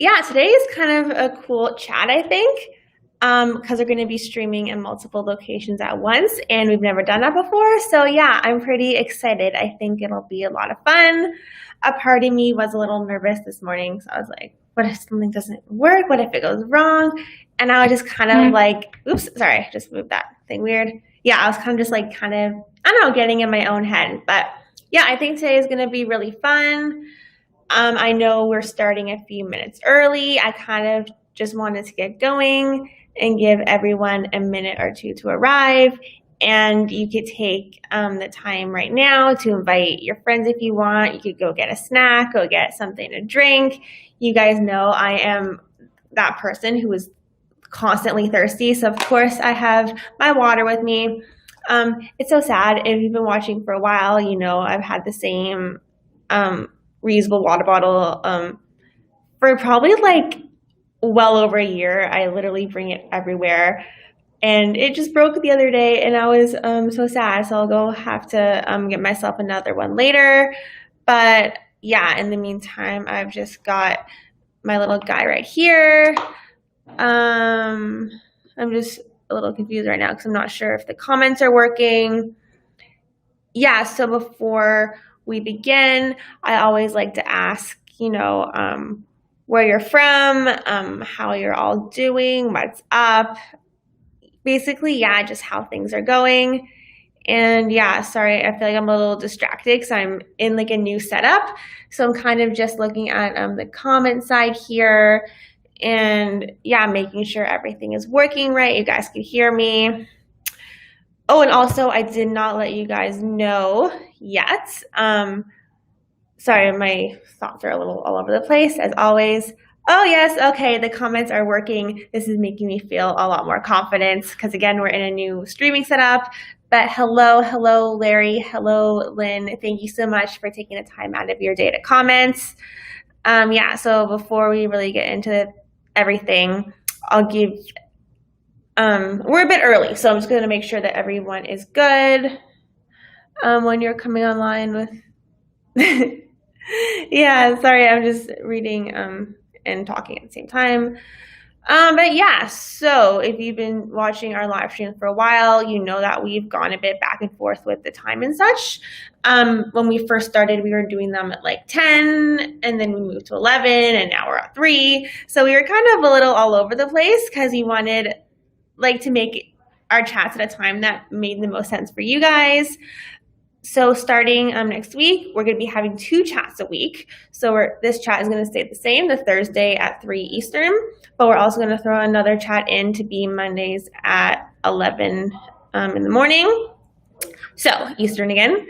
Yeah, today is kind of a cool chat, I think, because we're going to be streaming in multiple locations at once, and we've never done that before. So yeah, I'm pretty excited. I think it'll be a lot of fun. A part of me was a little nervous this morning, so I was like, what if something doesn't work? What if it goes wrong? And I was just kind of like, oops, sorry, I just moved that thing weird. Yeah, I was kind of just like I don't know, getting in my own head. But yeah, I think today is going to be really fun. I know we're starting a few minutes early. I kind of just wanted to get going and give everyone a minute or two to arrive. And you could take the time right now to invite your friends if you want. You could go get a snack, go get something to drink. You guys know I am that person who is constantly thirsty. So of course I have my water with me. It's so sad. If you've been watching for a while, you know I've had the same reusable water bottle for probably like well over a year. I literally bring it everywhere, and it just broke the other day, and I was so sad. So I'll go have to get myself another one later. But yeah, in the meantime, I've just got my little guy right here. I'm just a little confused right now because I'm not sure if the comments are working. Yeah, so before we begin, I always like to ask, where you're from, how you're all doing, what's up. Basically, yeah, just how things are going. And yeah, sorry, I feel like I'm a little distracted because I'm in like a new setup. So I'm kind of just looking at the comment side here and yeah, making sure everything is working right. You guys can hear me. Oh, and also I did not let you guys know yet. Sorry, my thoughts are a little all over the place as always. Oh yes, okay, the comments are working. This is making me feel a lot more confident because again, we're in a new streaming setup. But hello, Larry, hello, Lynn. Thank you so much for taking the time out of your day to comment. Yeah, so before we really get into everything, I'll give we're a bit early, so I'm just going to make sure that everyone is good when you're coming online with yeah, sorry, I'm just reading and talking at the same time. But yeah, so if you've been watching our live streams for a while, you know that we've gone a bit back and forth with the time and such. When we first started, we were doing them at like 10, and then we moved to 11, and now we're at 3. So we were kind of a little all over the place because we wanted like to make our chats at a time that made the most sense for you guys. So starting next week, we're going to be having 2 chats a week. So this chat is going to stay the same, the Thursday at 3 Eastern, but we're also going to throw another chat in to be Mondays at 11 in the morning. So Eastern again.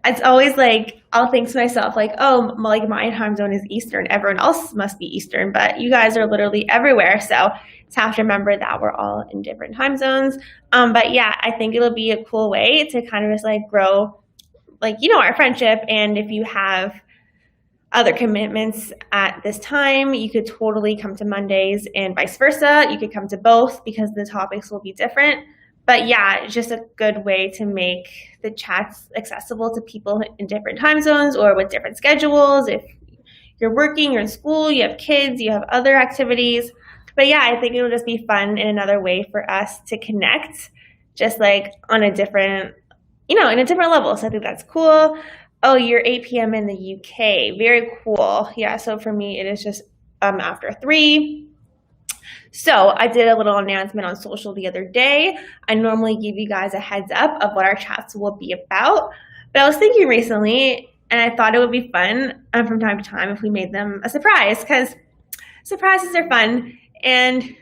It's always like, I'll think to myself like, oh, like my time zone is Eastern. Everyone else must be Eastern, but you guys are literally everywhere. So just have to remember that we're all in different time zones. But yeah, I think it'll be a cool way to kind of just like grow, like, our friendship. And if you have other commitments at this time, you could totally come to Mondays and vice versa. You could come to both because the topics will be different. But yeah, it's just a good way to make the chats accessible to people in different time zones or with different schedules. If you're working, you're in school, you have kids, you have other activities. But yeah, I think it'll just be fun in another way for us to connect, just like on a different, in a different level. So I think that's cool. Oh, you're 8 p.m. in the UK. Very cool. Yeah, so for me, it is just after 3. So I did a little announcement on social the other day. I normally give you guys a heads up of what our chats will be about. But I was thinking recently, and I thought it would be fun from time to time if we made them a surprise, because surprises are fun. And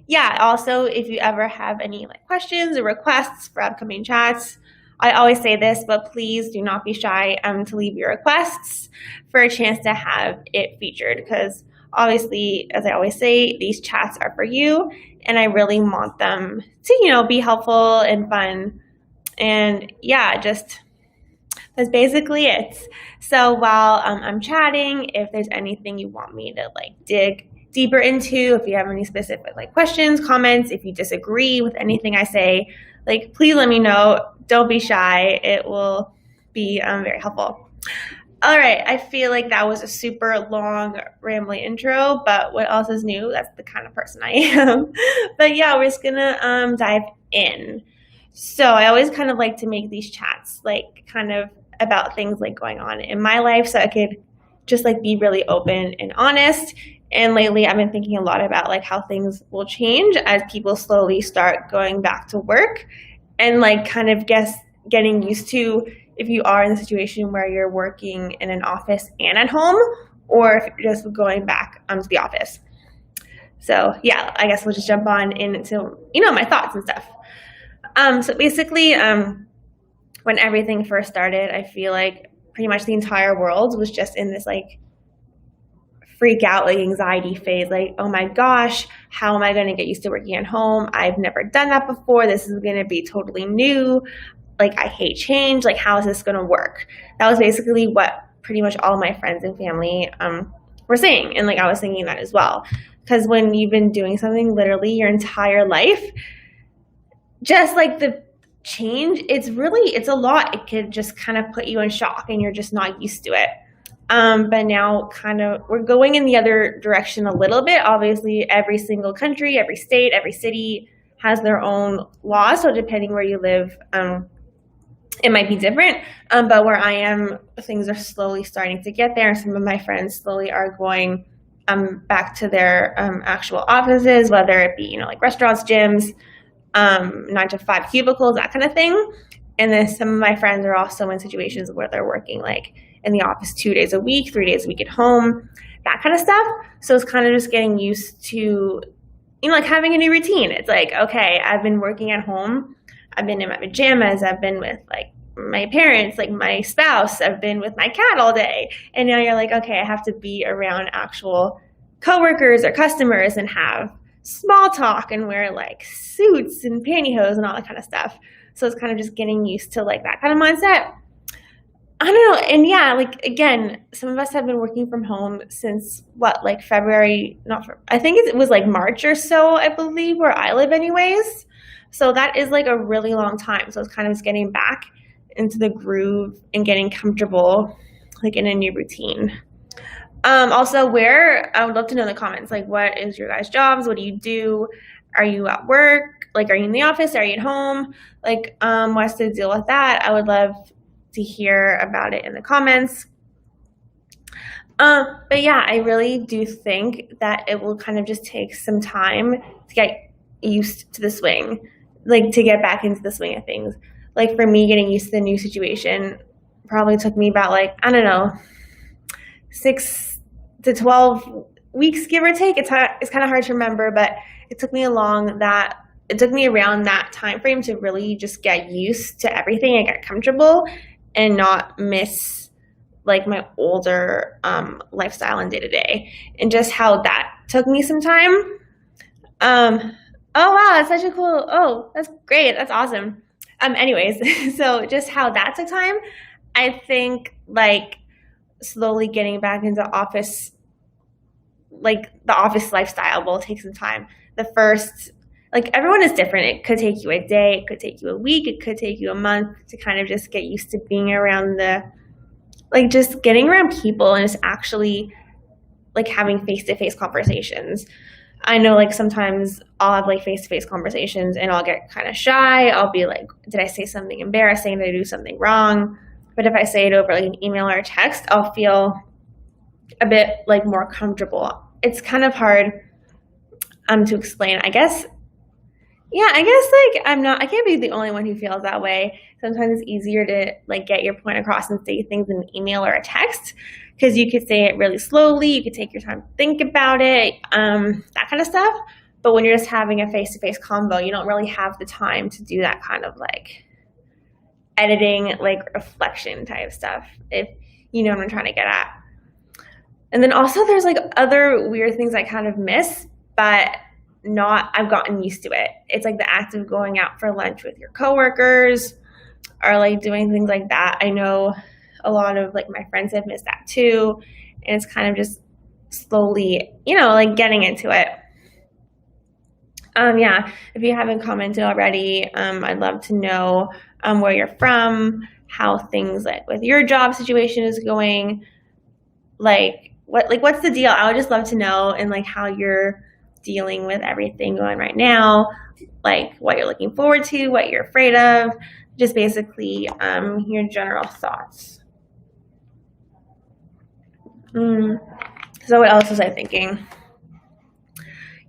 yeah, also, if you ever have any questions or requests for upcoming chats, I always say this, but please do not be shy to leave your requests for a chance to have it featured, because obviously, as I always say, these chats are for you, and I really want them to, be helpful and fun. And yeah, just that's basically it. So while I'm chatting, if there's anything you want me to dig deeper into, if you have any specific questions, comments, if you disagree with anything I say, please let me know. Don't be shy. It will be very helpful. All right, I feel like that was a super long, rambling intro, but what else is new? That's the kind of person I am. But yeah, we're just gonna dive in. So I always kind of like to make these chats like kind of about things like going on in my life so I could just like be really open and honest. And lately I've been thinking a lot about like how things will change as people slowly start going back to work and like kind of getting used to if you are in a situation where you're working in an office and at home, or if you're just going back to the office. So yeah, I guess we'll just jump on into, my thoughts and stuff. So basically, when everything first started, I feel like pretty much the entire world was just in this like freak out, like anxiety phase, like, oh my gosh, how am I going to get used to working at home? I've never done that before. This is going to be totally new. Like, I hate change. Like, how is this going to work? That was basically what pretty much all my friends and family were saying. And like, I was thinking that as well. Because when you've been doing something literally your entire life, just like the change, it's a lot. It could just kind of put you in shock and you're just not used to it. But now kind of we're going in the other direction a little bit. Obviously, every single country, every state, every city has their own laws. So depending where you live, it might be different. But where I am, things are slowly starting to get there. Some of my friends slowly are going back to their actual offices, whether it be, like restaurants, gyms, 9-to-5 cubicles, that kind of thing. And then some of my friends are also in situations where they're working like in the office 2 days a week, 3 days a week at home, that kind of stuff. So it's kind of just getting used to, like having a new routine. It's like, okay, I've been working at home. I've been in my pajamas. I've been with like my parents, like my spouse. I've been with my cat all day. And now you're like, okay, I have to be around actual coworkers or customers and have small talk and wear like suits and pantyhose and all that kind of stuff. So it's kind of just getting used to like that kind of mindset. I don't know. And yeah, like again, some of us have been working from home since like February, I think it was like March or so, I believe, where I live anyways. So that is like a really long time. So it's kind of just getting back into the groove and getting comfortable like in a new routine. Also, I would love to know in the comments, like, what is your guys' jobs? What do you do? Are you at work? Like, are you in the office? Are you at home? Like, what's the deal with that? I would love to hear about it in the comments. But yeah, I really do think that it will kind of just take some time to get used to the swing, like to get back into the swing of things. Like for me, getting used to the new situation probably took me about like, I don't know, 6 to 12 weeks, give or take. It's kind of hard to remember, but it took me around that time frame to really just get used to everything and get comfortable and not miss like my older lifestyle and day-to-day, and just how that took me some time. Oh wow, that's such a cool, that's great, that's awesome. Anyways, so just how that took time, I think like slowly getting back into office, like the office lifestyle will take some time. The first, like everyone is different. It could take you a day, it could take you a week, it could take you a month to kind of just get used to being around like just getting around people and just actually like having face-to-face conversations. I know like sometimes I'll have like face-to-face conversations and I'll get kind of shy. I'll be like, did I say something embarrassing? Did I do something wrong? But if I say it over like an email or a text, I'll feel a bit like more comfortable. It's kind of hard to explain, I guess. Yeah, I guess like I can't be the only one who feels that way. Sometimes it's easier to like get your point across and say things in an email or a text because you could say it really slowly. You could take your time to think about it, that kind of stuff. But when you're just having a face-to-face convo, you don't really have the time to do that kind of like editing, like reflection type stuff, if you know what I'm trying to get at. And then also there's like other weird things I kind of miss, but I've gotten used to it. It's like the act of going out for lunch with your coworkers or like doing things like that. I know a lot of like my friends have missed that too. And it's kind of just slowly, like getting into it. Yeah, if you haven't commented already, I'd love to know where you're from, how things like with your job situation is going. What's the deal? I would just love to know, and like how you're dealing with everything going right now, like what you're looking forward to, what you're afraid of, just basically your general thoughts. So what else was I thinking?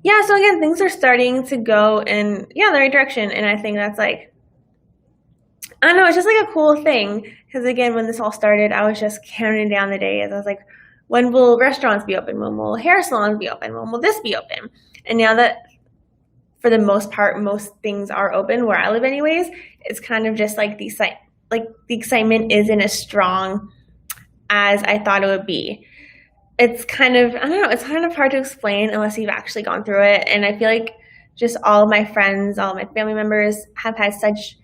Yeah, so again, things are starting to go in the right direction, and I think that's like, I don't know, it's just like a cool thing, because again, when this all started, I was just counting down the days. I was like, when will restaurants be open? When will hair salons be open? When will this be open? And now that, for the most part, most things are open where I live anyways, it's kind of just like the excitement isn't as strong as I thought it would be. It's kind of, I don't know, it's kind of hard to explain unless you've actually gone through it. And I feel like just all of my friends, all of my family members have had such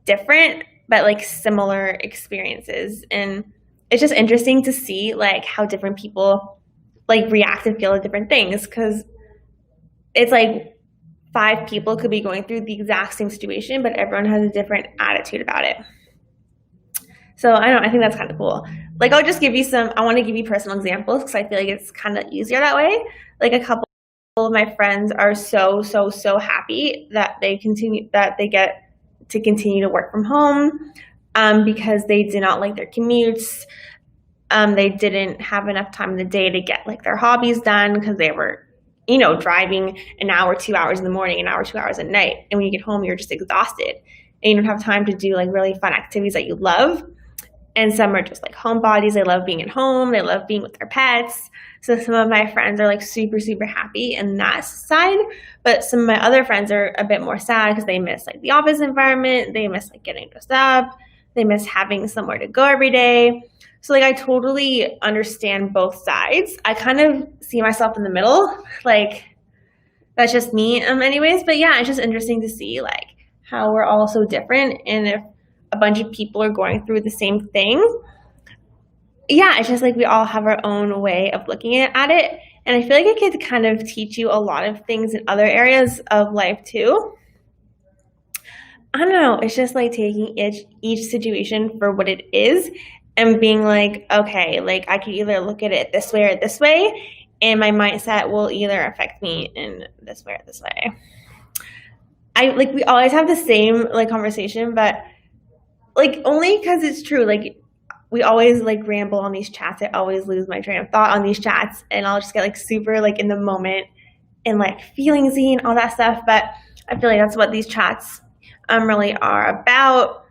different but like similar experiences. And it's just interesting to see like how different people like react and feel to different things, because it's like 5 people could be going through the exact same situation, but everyone has a different attitude about it. So I think that's kind of cool. Like, I'll just give you I want to give you personal examples because I feel like it's kind of easier that way. Like, a couple of my friends are so happy that they get to continue to work from home because they did not like their commutes. They didn't have enough time in the day to get like their hobbies done because they were, driving an hour, 2 hours in the morning, an hour, 2 hours at night. And when you get home, you're just exhausted and you don't have time to do like really fun activities that you love. And some are just like homebodies. They love being at home. They love being with their pets. So some of my friends are like super happy in that side. But some of my other friends are a bit more sad because they miss like the office environment. They miss like getting dressed up. They miss having somewhere to go every day. So like I totally understand both sides. I kind of see myself in the middle. Like that's just me anyways. But yeah, it's just interesting to see like how we're all so different, and if a bunch of people are going through the same thing. Yeah, it's just like we all have our own way of looking at it. And I feel like it could kind of teach you a lot of things in other areas of life too. I don't know, it's just like taking each situation for what it is and being like, okay, like I could either look at it this way or this way, and my mindset will either affect me in this way or this way. We always have the same like conversation, but like only because it's true. Like we always like ramble on these chats. I always lose my train of thought on these chats, and I'll just get like super like in the moment and like feelingsy and all that stuff. But I feel like that's what these chats really are about.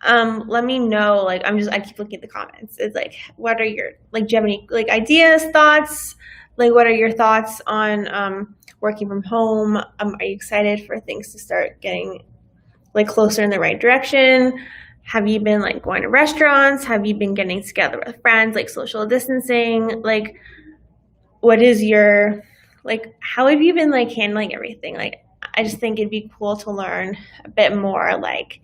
Let me know. Like I keep looking at the comments. It's like, what are your like? Do you have any like ideas, thoughts? Like, what are your thoughts on working from home? Are you excited for things to start getting like closer in the right direction? Have you been like going to restaurants? Have you been getting together with friends, like social distancing? Like, what is your, like, how have you been like handling everything? Like, I just think it'd be cool to learn a bit more like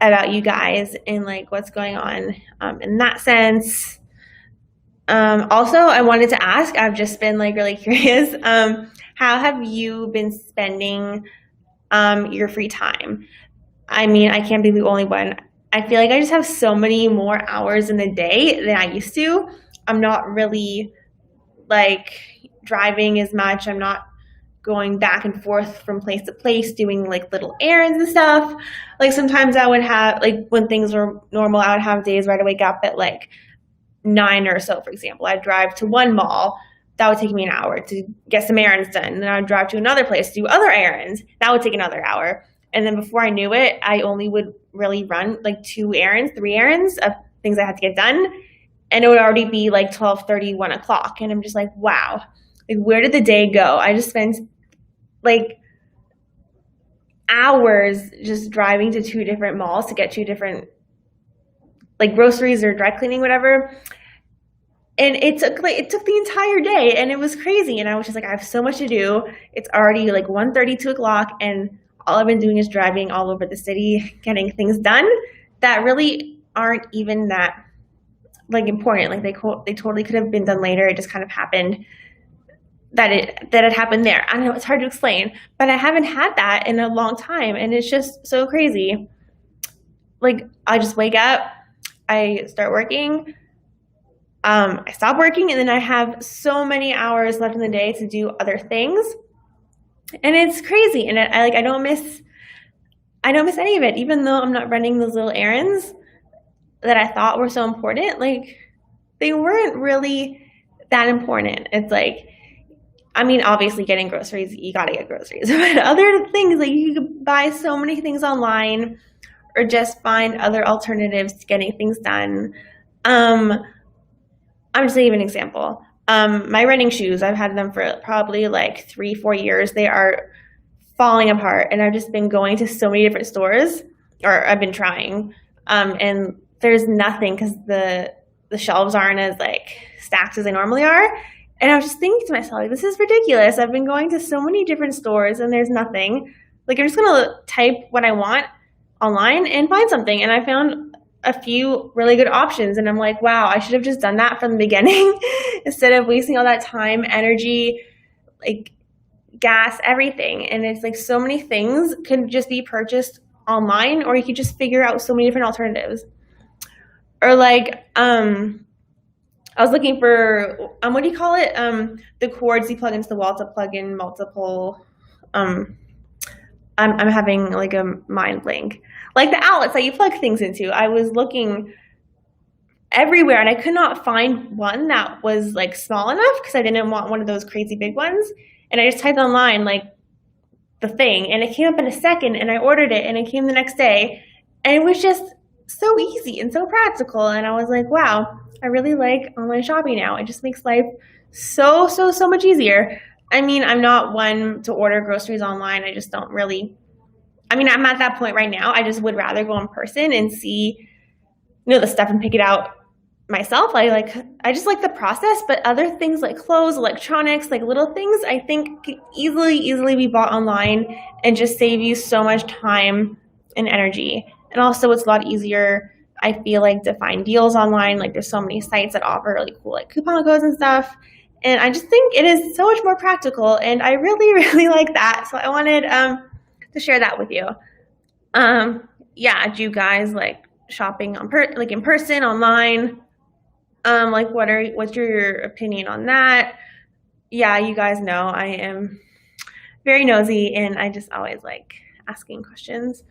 about you guys and like what's going on in that sense. Also, I wanted to ask, I've just been like really curious, how have you been spending your free time? I mean, I can't be the only one. I feel like I just have so many more hours in the day than I used to. I'm not really like driving as much. I'm not going back and forth from place to place doing like little errands and stuff. Like sometimes I would have, like when things were normal, I would have days where I'd wake up at like 9 or so, for example. I'd drive to one mall. That would take me an hour to get some errands done. And then I'd drive to another place to do other errands. That would take another hour. And then before I knew it, I only would really run like 2 errands, 3 errands of things I had to get done. And it would already be like 12:30, 1 o'clock. And I'm just like, wow, like where did the day go? I just spent like hours just driving to 2 different malls to get 2 different like groceries or dry cleaning, whatever. And it took the entire day, and it was crazy. And I was just like, I have so much to do. It's already like 1:30, 2 o'clock, and all I've been doing is driving all over the city, getting things done that really aren't even that like important. Like they totally could have been done later. It just kind of happened that it happened there. I don't know, it's hard to explain, but I haven't had that in a long time, and it's just so crazy. Like I just wake up, I start working, I stop working, and then I have so many hours left in the day to do other things, and it's crazy. And I don't miss any of it, even though I'm not running those little errands that I thought were so important. Like, they weren't really that important. It's like, I mean, obviously getting groceries, you gotta get groceries, but other things, like you could buy so many things online or just find other alternatives to getting things done. I'm just gonna give an example. My running shoes, I've had them for probably like 3-4 years. They are falling apart, and I've just been going to so many different stores, or I've been trying, and there's nothing because the shelves aren't as like stacked as they normally are. And I was just thinking to myself, like, this is ridiculous. I've been going to so many different stores and there's nothing. Like, I'm just gonna type what I want online and find something. And I found a few really good options, and I'm like, wow, I should have just done that from the beginning instead of wasting all that time, energy, like gas, everything. And it's like so many things could just be purchased online, or you could just figure out so many different alternatives. Or like, I was looking for, what do you call it? The cords you plug into the wall to plug in multiple, I'm having like a mind blank. Like the outlets that you plug things into. I was looking everywhere and I could not find one that was like small enough because I didn't want one of those crazy big ones. And I just typed online like the thing, and it came up in a second, and I ordered it, and it came the next day. And it was just so easy and so practical. And I was like, wow, I really like online shopping now. It just makes life so much easier. I mean, I'm not one to order groceries online. I just don't really, I mean, I'm at that point right now. I just would rather go in person and see, the stuff and pick it out myself. I just like the process, but other things like clothes, electronics, like little things, I think can easily be bought online and just save you so much time and energy. And also it's a lot easier, I feel like, to find deals online. Like there's so many sites that offer really cool like coupon codes and stuff. And I just think it is so much more practical, and I really like that. So I wanted to share that with you. Yeah, do you guys like shopping in person, online? Like what's your opinion on that? Yeah, you guys know I am very nosy, and I just always like asking questions.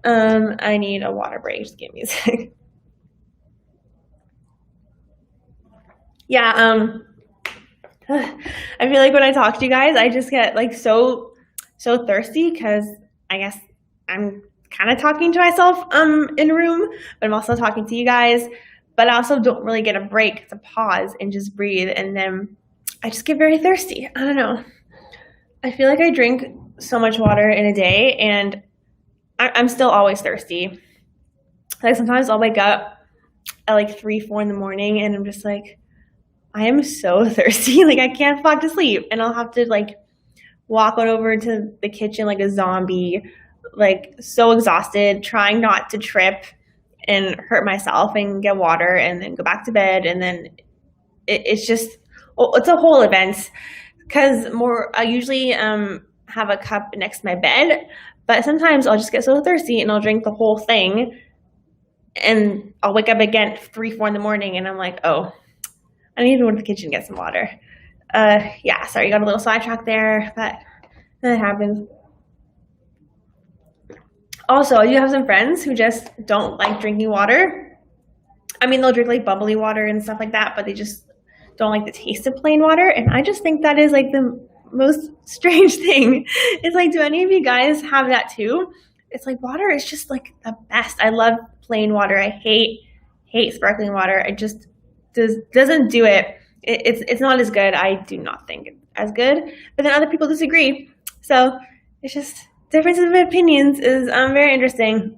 I need a water break. Just give me a sec. Yeah, I feel like when I talk to you guys, I just get like so thirsty because I guess I'm kind of talking to myself in a room, but I'm also talking to you guys. But I also don't really get a break to pause and just breathe, and then I just get very thirsty. I don't know. I feel like I drink so much water in a day, and I'm still always thirsty. Like sometimes I'll wake up at like 3-4 in the morning, and I'm just like, I am so thirsty. Like I can't fall to sleep, and I'll have to like walk on over to the kitchen like a zombie, like so exhausted, trying not to trip and hurt myself, and get water, and then go back to bed. And then it's a whole event, because I usually have a cup next to my bed, but sometimes I'll just get so thirsty and I'll drink the whole thing, and I'll wake up again at 3-4 in the morning, and I'm like, oh, I need to go to the kitchen and get some water. Yeah, sorry, got a little sidetracked there, but that happens. Also, I do have some friends who just don't like drinking water. I mean, they'll drink like bubbly water and stuff like that, but they just don't like the taste of plain water. And I just think that is like the most strange thing. It's like, do any of you guys have that too? It's like water is just like the best. I love plain water. I hate sparkling water. It just doesn't do it. It's not as good. I do not think it's as good. But then other people disagree. So it's just differences of opinions is very interesting.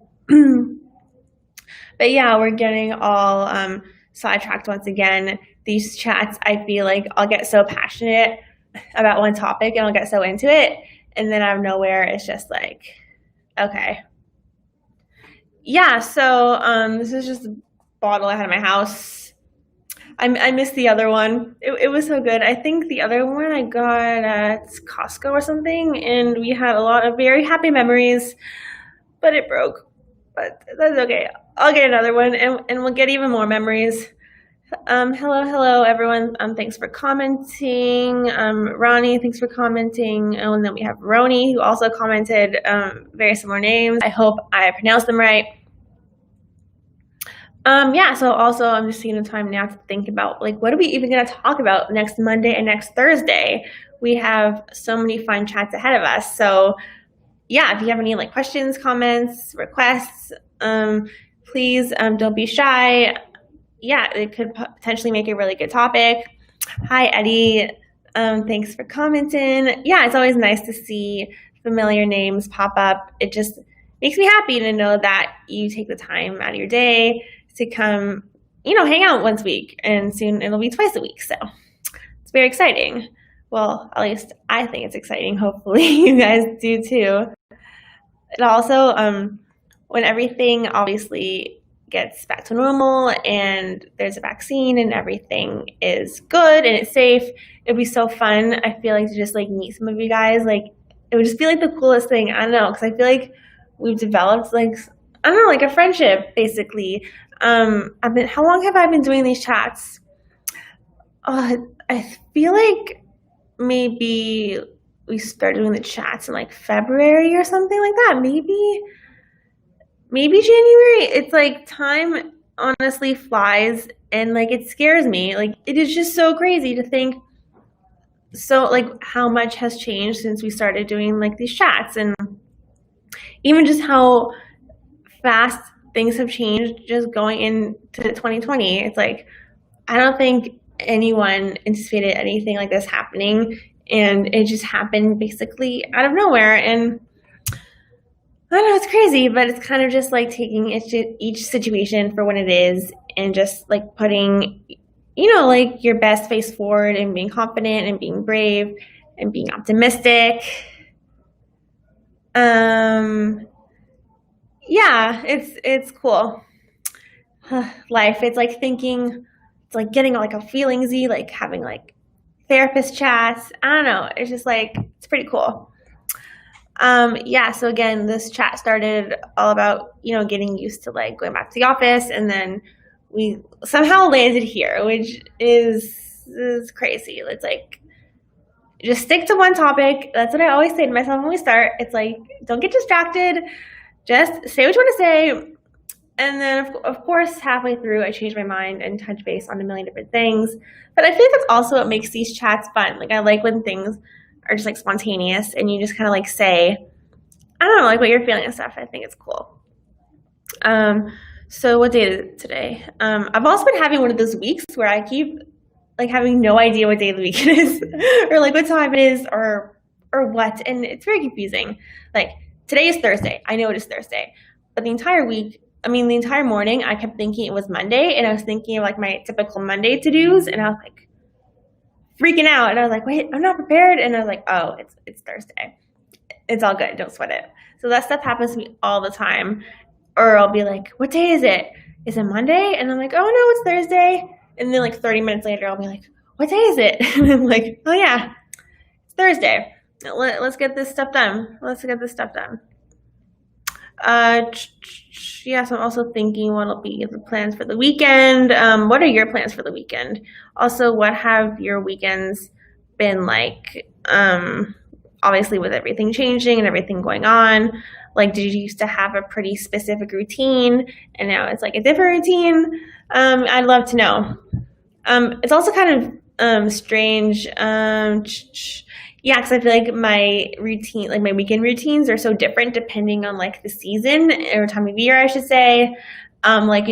But yeah, we're getting all sidetracked once again. These chats, I feel like I'll get so passionate about one topic and I'll get so into it, and then out of nowhere it's just like, okay. Yeah, so this is just a bottle I had in my house. I missed the other one. It was so good. I think the other one I got at Costco or something, and we had a lot of very happy memories, but it broke. but that's okay. I'll get another one, and we'll get even more memories. Hello, everyone. Thanks for commenting. Ronnie, thanks for commenting. And then we have Roni, who also commented very similar names. I hope I pronounced them right. Yeah, so also I'm just taking the time now to think about, like, what are we even going to talk about next Monday and next Thursday? We have so many fun chats ahead of us. So yeah, if you have any like questions, comments, requests, please don't be shy. Yeah, it could potentially make a really good topic. Hi, Eddie. Thanks for commenting. Yeah, it's always nice to see familiar names pop up. It just makes me happy to know that you take the time out of your day to come, hang out once a week, and soon it'll be twice a week. So it's very exciting. Well, at least I think it's exciting. Hopefully you guys do too. And also, when everything obviously gets back to normal and there's a vaccine and everything is good and it's safe, it'd be so fun. I feel like to just like meet some of you guys. Like, it would just be like the coolest thing. I don't know, because I feel like we've developed like, I don't know, like a friendship basically. How long have I been doing these chats? I feel like maybe we started doing the chats in like February or something like that. Maybe January. It's like time honestly flies, and like it scares me. Like, it is just so crazy to think so like how much has changed since we started doing like these chats, and even just how fast things have changed just going into 2020. It's like, I don't think anyone anticipated anything like this happening, and it just happened basically out of nowhere. And I don't know, it's crazy, but it's kind of just like taking each situation for what it is and just like putting, like your best face forward and being confident and being brave and being optimistic. Yeah, it's cool. Life, it's like thinking, it's like getting like a feelingsy, like having like therapist chats. I don't know. It's just like, it's pretty cool. Yeah, so again, this chat started all about, getting used to like going back to the office, and then we somehow landed here, which is crazy. It's like, just stick to one topic. That's what I always say to myself when we start. It's like, don't get distracted. Just say what you want to say. And then, of course, halfway through, I changed my mind and touch base on a million different things. But I think that's also what makes these chats fun. Like, I like when things are just like spontaneous and you just kind of like say, I don't know, like what you're feeling and stuff. I think it's cool. So what day is it today? I've also been having one of those weeks where I keep like having no idea what day of the week it is or like what time it is or what. And it's very confusing. Like, today is Thursday. I know it is Thursday. But the entire morning, I kept thinking it was Monday, and I was thinking of like my typical Monday to-dos, and I was like freaking out, and I was like, wait, I'm not prepared, and I was like, oh, it's Thursday. It's all good. Don't sweat it. So that stuff happens to me all the time. Or I'll be like, what day is it? Is it Monday? And I'm like, oh no, it's Thursday. And then like 30 minutes later, I'll be like, what day is it? And I'm like, oh yeah, it's Thursday. Let's get this stuff done. Yeah, so I'm also thinking what will be the plans for the weekend. What are your plans for the weekend? Also, what have your weekends been like? Obviously, with everything changing and everything going on, like, did you used to have a pretty specific routine and now it's like a different routine? I'd love to know. It's also kind of strange. Yeah, because I feel like my routine, like my weekend routines are so different depending on like the season or time of year, I should say. Like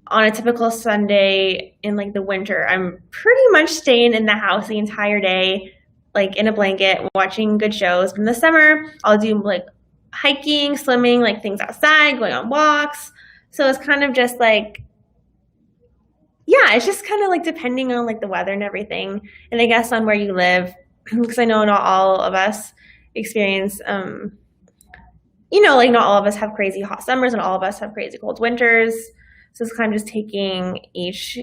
on a typical Sunday in like the winter, I'm pretty much staying in the house the entire day, like in a blanket, watching good shows. In the summer, I'll do like hiking, swimming, like things outside, going on walks. So it's kind of just like, yeah, it's just kind of like depending on like the weather and everything. And I guess on where you live, because I know not all of us experience, like not all of us have crazy hot summers and all of us have crazy cold winters. So it's kind of just taking each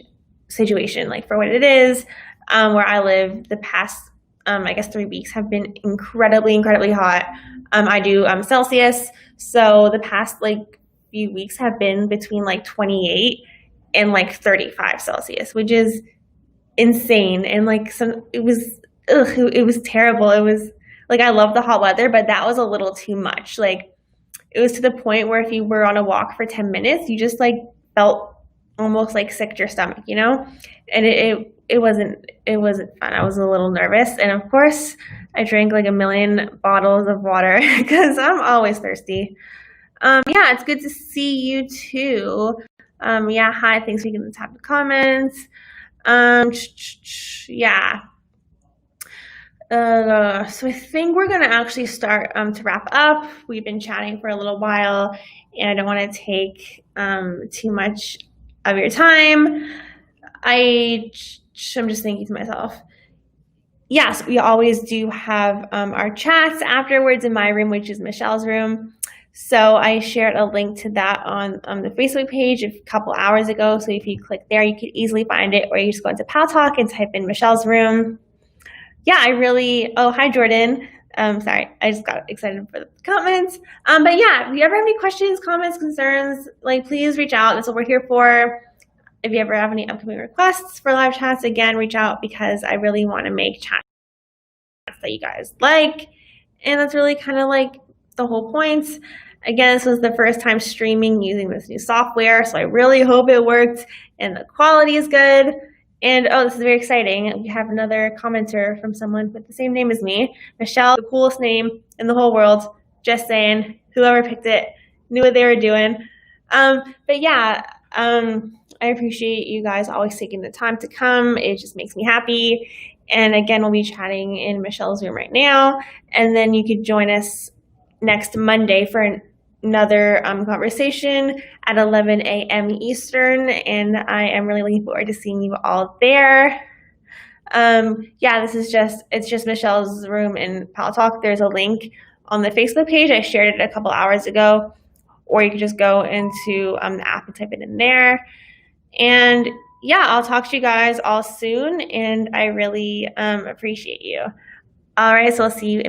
situation like for what it is. Where I live, the past, I guess 3 weeks have been incredibly, incredibly hot. I do Celsius. So the past like few weeks have been between like 28 and like 35 Celsius, which is insane. And like it was terrible. It was like, I love the hot weather, but that was a little too much. Like, it was to the point where if you were on a walk for 10 minutes, you just like felt almost like sick to your stomach, you know? And it wasn't fun. I was a little nervous. And of course, I drank like 1,000,000 bottles of water because I'm always thirsty. Yeah, it's good to see you too. Yeah, hi, thanks for getting the type of comments. Yeah. So I think we're going to actually start to wrap up. We've been chatting for a little while, and I don't want to take too much of your time. I'm just thinking to myself, yes, we always do have our chats afterwards in my room, which is Michelle's room. So I shared a link to that on the Facebook page a couple hours ago. So if you click there, you could easily find it, or you just go into Paltalk and type in Michelle's room. Yeah, oh, hi, Jordan. Sorry, I just got excited for the comments. But yeah, if you ever have any questions, comments, concerns, like, please reach out. That's what we're here for. If you ever have any upcoming requests for live chats, again, reach out, because I really want to make chats that you guys like. And that's really kind of like the whole point. Again, this was the first time streaming using this new software, so I really hope it worked and the quality is good. And oh, this is very exciting. We have another commenter from someone with the same name as me. Michelle, the coolest name in the whole world. Just saying, whoever picked it knew what they were doing. But yeah, I appreciate you guys always taking the time to come. It just makes me happy. And again, we'll be chatting in Michelle's room right now. And then you could join us next Monday for another conversation at 11 a.m. Eastern, and I am really looking forward to seeing you all there. Yeah, it's just Michelle's room in Paltalk. There's a link on the Facebook page. I shared it a couple hours ago, or you can just go into the app and type it in there. And yeah, I'll talk to you guys all soon, and I really appreciate you. All right, so I'll see you in